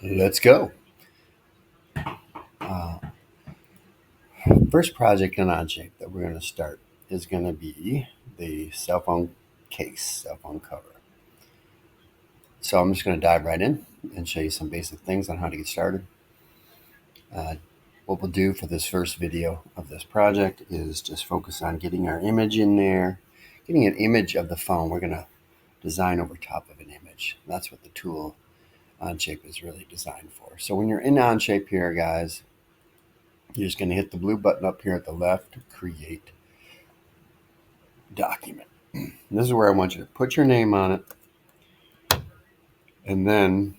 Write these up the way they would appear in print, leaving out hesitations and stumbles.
Let's go. Uh, First project in OnShape that we're going to start is going to be the cell phone case, cell phone cover. So I'm just going to dive right in and show you some basic things on how to get started. Uh, what we'll do for this first video of this project is just focus on getting our image in there, getting an image of the phone. We're going to design over top of an image. That's what the tool OnShape is really designed for. So when you're in OnShape here, guys, you're just going to hit the blue button up here at the left to create document. And this is where I want you to put your name on it and then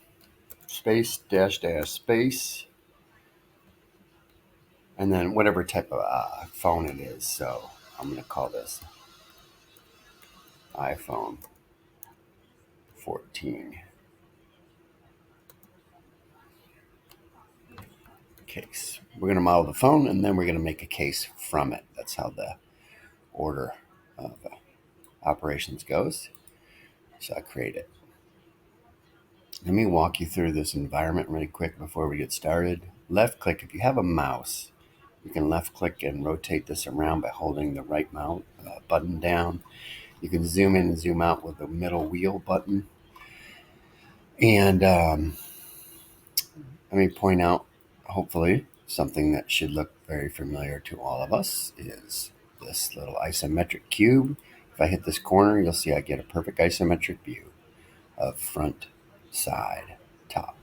space dash dash space and then whatever type of phone it is. So I'm going to call this iPhone 14 case. We're going to model the phone and then we're going to make a case from it. That's how the order of operations goes. So I create it. Let me walk you through this environment really quick before we get started. Left click. If you have a mouse, you can left click and rotate this around by holding the right mouse button down. You can zoom in and zoom out with the middle wheel button. And let me point out, hopefully, something that should look very familiar to all of us is this little isometric cube. If I hit this corner, you'll see I get a perfect isometric view of front, side, top.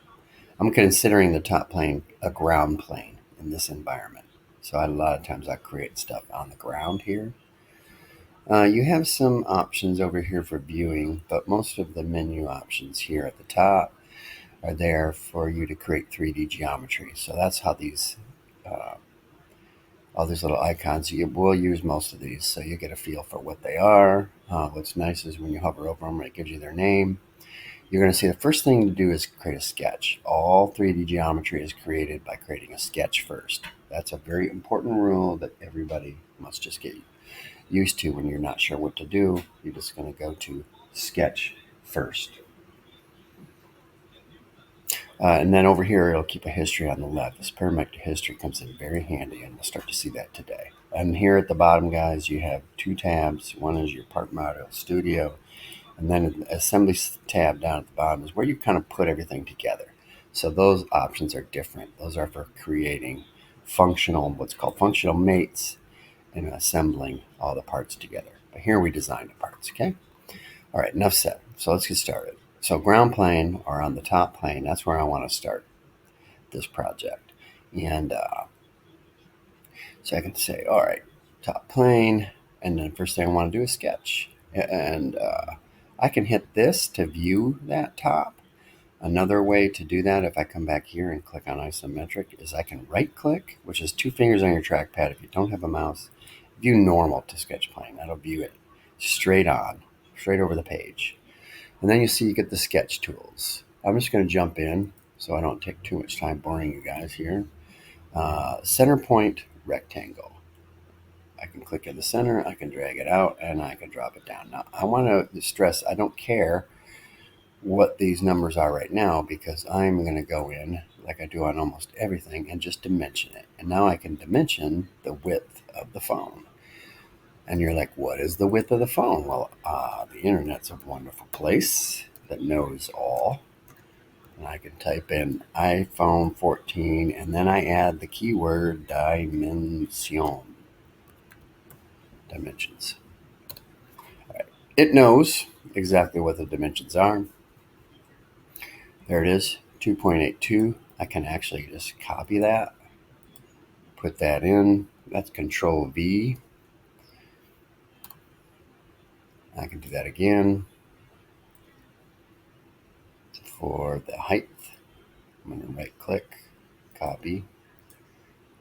I'm considering the top plane a ground plane in this environment. So a lot of times I create stuff on the ground here. You have some options over here for viewing, but most of the menu options here at the top are there for you to create 3D geometry. So that's how these, all these little icons, you will use most of these, so you get a feel for what they are. What's nice is when you hover over them, it gives you their name. You're going to see the first thing to do is create a sketch. All 3D geometry is created by creating a sketch first. That's a very important rule that everybody must just get used to. When you're not sure what to do, you're just going to go to sketch first. And then over here, it'll keep a history on the left. This parametric history comes in very handy, and we'll start to see that today. And here at the bottom, guys, you have two tabs. One is your Part Model Studio, and then the Assembly tab down at the bottom is where you kind of put everything together. So those options are different. Those are for creating functional, what's called functional mates, and assembling all the parts together. But here we design the parts, okay? All right, enough said. So let's get started. So ground plane, or on the top plane, that's where I want to start this project. And so I can say, all right, top plane, and then first thing I want to do is sketch. And I can hit this to view that top. Another way to do that, if I come back here and click on isometric, is I can right click, which is two fingers on your trackpad. If you don't have a mouse, view normal to sketch plane. That'll view it straight on, straight over the page. And then you see you get the sketch tools. I'm just going to jump in so I don't take too much time boring you guys here. Center point rectangle. I can click in the center, I can drag it out, and I can drop it down. Now, I want to stress I don't care what these numbers are right now because I'm going to go in, like I do on almost everything, and just dimension it. And now I can dimension the width of the phone. And you're like, what is the width of the phone? Well, the internet's a wonderful place that knows all. And I can type in iPhone 14 and then I add the keyword dimensions. All right. It knows exactly what the dimensions are. There it is, 2.82. I can actually just copy that, put that in. That's Control V. I can do that again for the height. I'm going to right click, copy,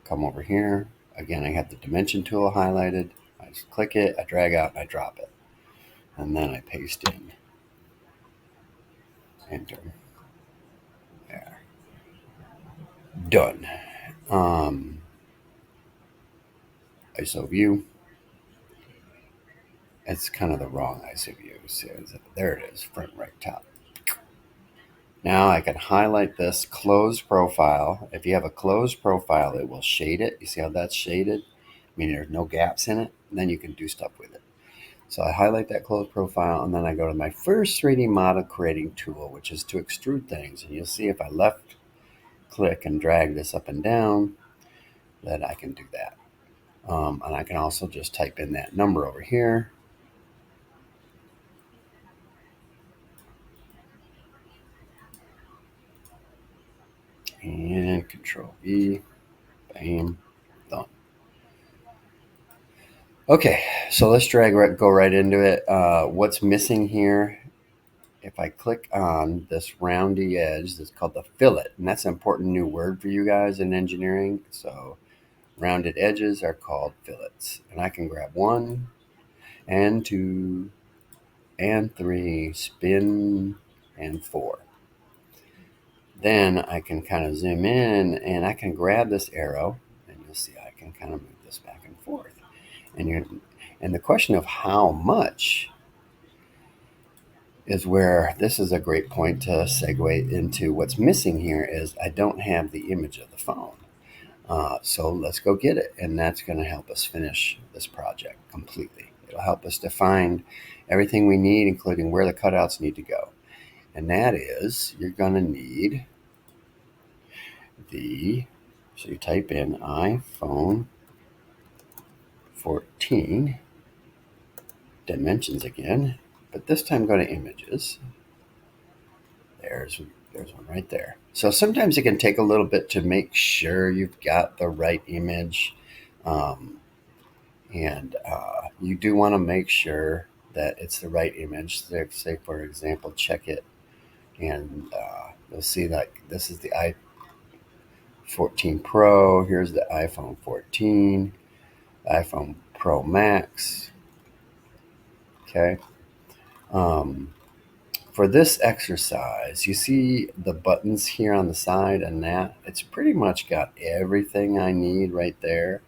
come over here. Again, I have the dimension tool highlighted. I just click it, I drag out, and I drop it. And then I paste in. Enter. There. Done. ISO view. It's kind of the wrong ISO view. So there it is, front right top. Now I can highlight this closed profile. If you have a closed profile, it will shade it. You see how that's shaded? Meaning there's no gaps in it. And then you can do stuff with it. So I highlight that closed profile, and then I go to my first 3D model creating tool, which is to extrude things. And you'll see if I left click and drag this up and down, that I can do that. And I can also just type in that number over here. And Control V, bam, done. Okay, so let's go right into it. What's missing here? If I click on this roundy edge, that's called the fillet, and that's an important new word for you guys in engineering. So rounded edges are called fillets, and I can grab 1 and 2 and 3, spin, and 4. Then I can kind of zoom in, and I can grab this arrow, and you'll see I can kind of move this back and forth. And the question of how much is where this is a great point to segue into what's missing here is I don't have the image of the phone. So let's go get it. And that's going to help us finish this project completely. It'll help us define everything we need, including where the cutouts need to go. And that is, you're going to need so you type in iPhone 14 dimensions again, but this time go to images. There's one right there. So sometimes it can take a little bit to make sure you've got the right image. And you do want to make sure that it's the right image. Say, for example, check it, and you'll see that this is the i14 Pro. Here's the iPhone 14, iPhone Pro Max. Okay. For this exercise, you see the buttons here on the side, and that it's pretty much got everything I need right there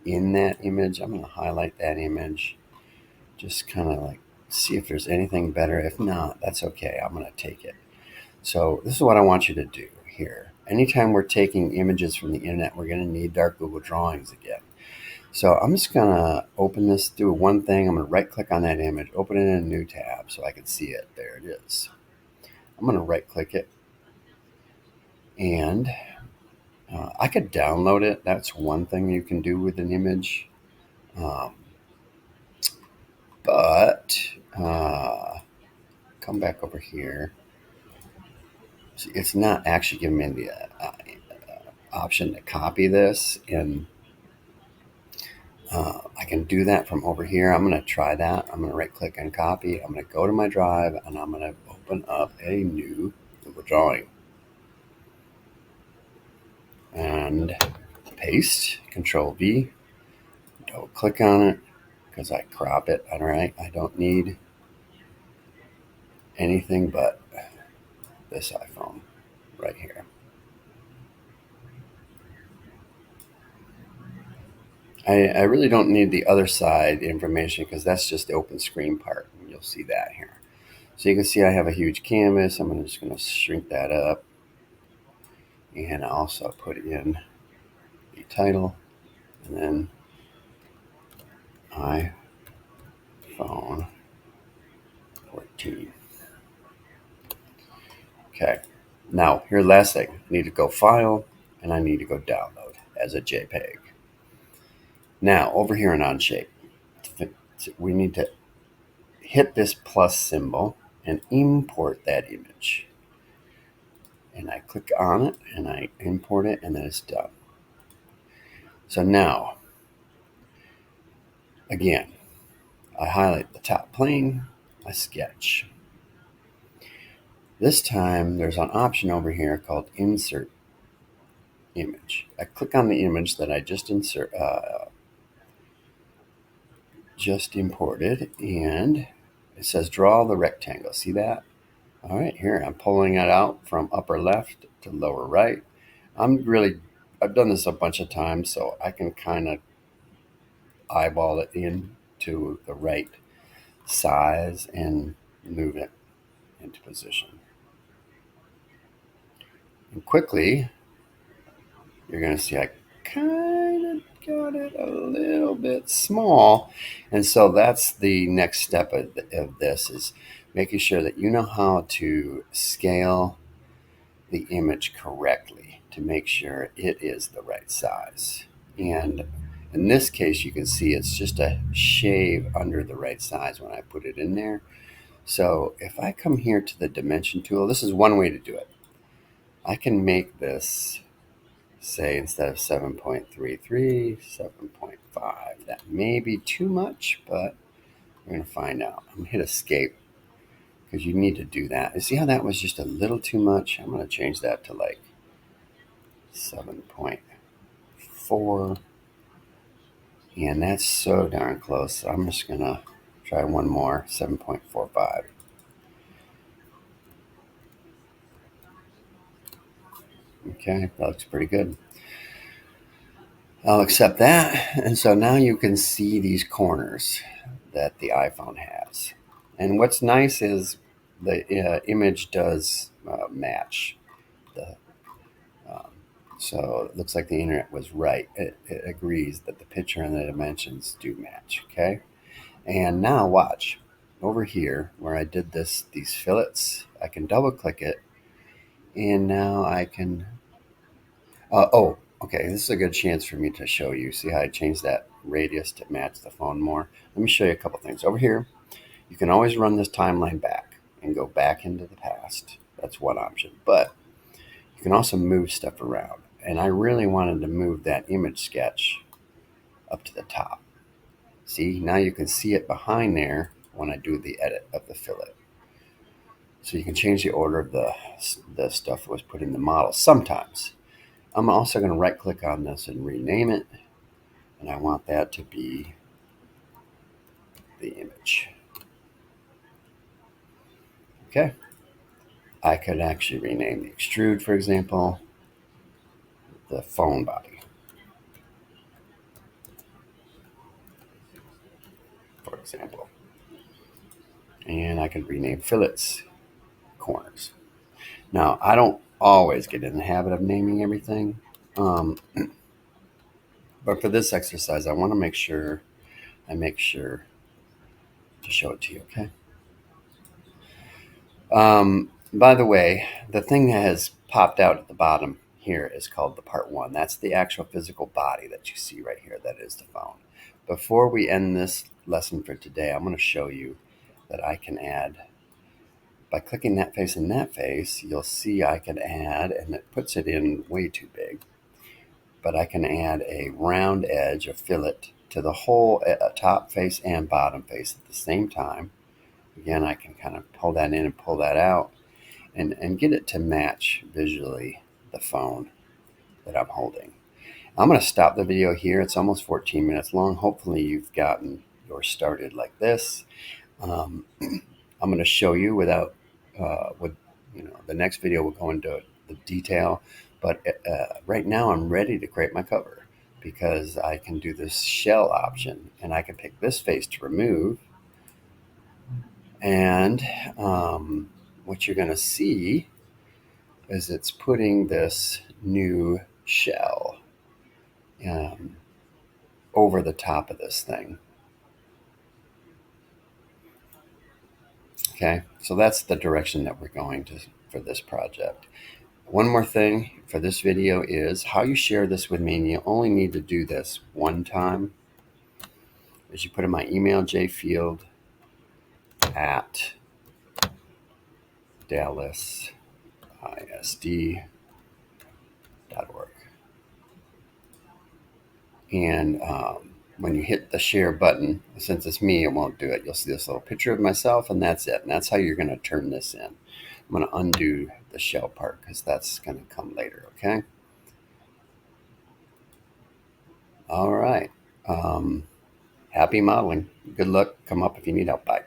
in that image. I'm going to highlight that image, just kind of like see if there's anything better. If not, that's okay. I'm going to take it. So this is what I want you to do here. Anytime we're taking images from the internet, we're going to need our Google Drawings again. So I'm just going to open this, do one thing. I'm going to right click on that image, open it in a new tab so I can see it. There it is. I'm going to right click it, and I could download it. That's one thing you can do with an image. But come back over here. See, it's not actually giving me the option to copy this, and I can do that from over here. I'm going to try that. I'm going to right click and copy. I'm going to go to my drive, and I'm going to open up a new Google Drawing and paste, Control V, double click on it because I crop it. All right, I don't need anything but this iPhone right here. I really don't need the other side information because that's just the open screen part. You'll see that here. So you can see I have a huge canvas. I'm just going to shrink that up and also put in the title and then iPhone 14. Okay. Now, here's the last thing. I need to go File, and I need to go Download as a JPEG. Now, over here in OnShape, we need to hit this plus symbol and import that image. And I click on it, and I import it, and then it's done. So now, again, I highlight the top plane, I sketch. This time, there's an option over here called Insert Image. I click on the image that I just imported, and it says draw the rectangle. See that? All right, here I'm pulling it out from upper left to lower right. I've done this a bunch of times, so I can kind of eyeball it into the right size and move it into position. And quickly, you're going to see I kind of got it a little bit small. And so that's the next step of this, is making sure that you know how to scale the image correctly to make sure it is the right size. And in this case, you can see it's just a shave under the right size when I put it in there. So if I come here to the dimension tool, this is one way to do it. I can make this, say, instead of 7.33, 7.5. That may be too much, but we're going to find out. I'm going to hit escape because you need to do that. You see how that was just a little too much? I'm going to change that to like 7.4. And that's so darn close. I'm just going to try one more, 7.45. Okay, that looks pretty good. I'll accept that. And so now you can see these corners that the iPhone has. And what's nice is the image does match. The, um, so it looks like the internet was right. It agrees that the picture and the dimensions do match. Okay. And now watch. Over here where I did these fillets, I can double click it. And now I can okay. This is a good chance for me to show you. See how I changed that radius to match the phone more? Let me show you a couple things. Over here, you can always run this timeline back and go back into the past. That's one option. But you can also move stuff around. And I really wanted to move that image sketch up to the top. See, now you can see it behind there when I do the edit of the fillet. So you can change the order of the stuff that was put in the model sometimes. I'm also going to right click on this and rename it. And I want that to be the image. Okay. I could actually rename the extrude, for example, the phone body, for example. And I could rename fillets corners. Now, I don't always get in the habit of naming everything. But for this exercise, I want to make sure to show it to you, okay? By the way, the thing that has popped out at the bottom here is called the part one. That's the actual physical body that you see right here. That is the phone. Before we end this lesson for today, I'm going to show you that I can add, by clicking that face and that face, you'll see I can add, and it puts it in way too big, but I can add a round edge, a fillet, to the whole top face and bottom face at the same time. Again, I can kind of pull that in and pull that out and get it to match visually the phone that I'm holding. I'm going to stop the video here. It's almost 14 minutes long. Hopefully you've gotten yours started like this. I'm going to show you the next video will go into the detail, but right now I'm ready to create my cover because I can do this shell option and I can pick this face to remove. And what you're going to see is it's putting this new shell over the top of this thing. Okay, so that's the direction that we're going to for this project. One more thing for this video is how you share this with me, and you only need to do this one time, is you put in my email, jfield@dallasisd.org. And when you hit the share button, since it's me, it won't do it. You'll see this little picture of myself, and that's it. And that's how you're going to turn this in. I'm going to undo the shell part because that's going to come later, okay? All right. Happy modeling. Good luck. Come up if you need help. Bye.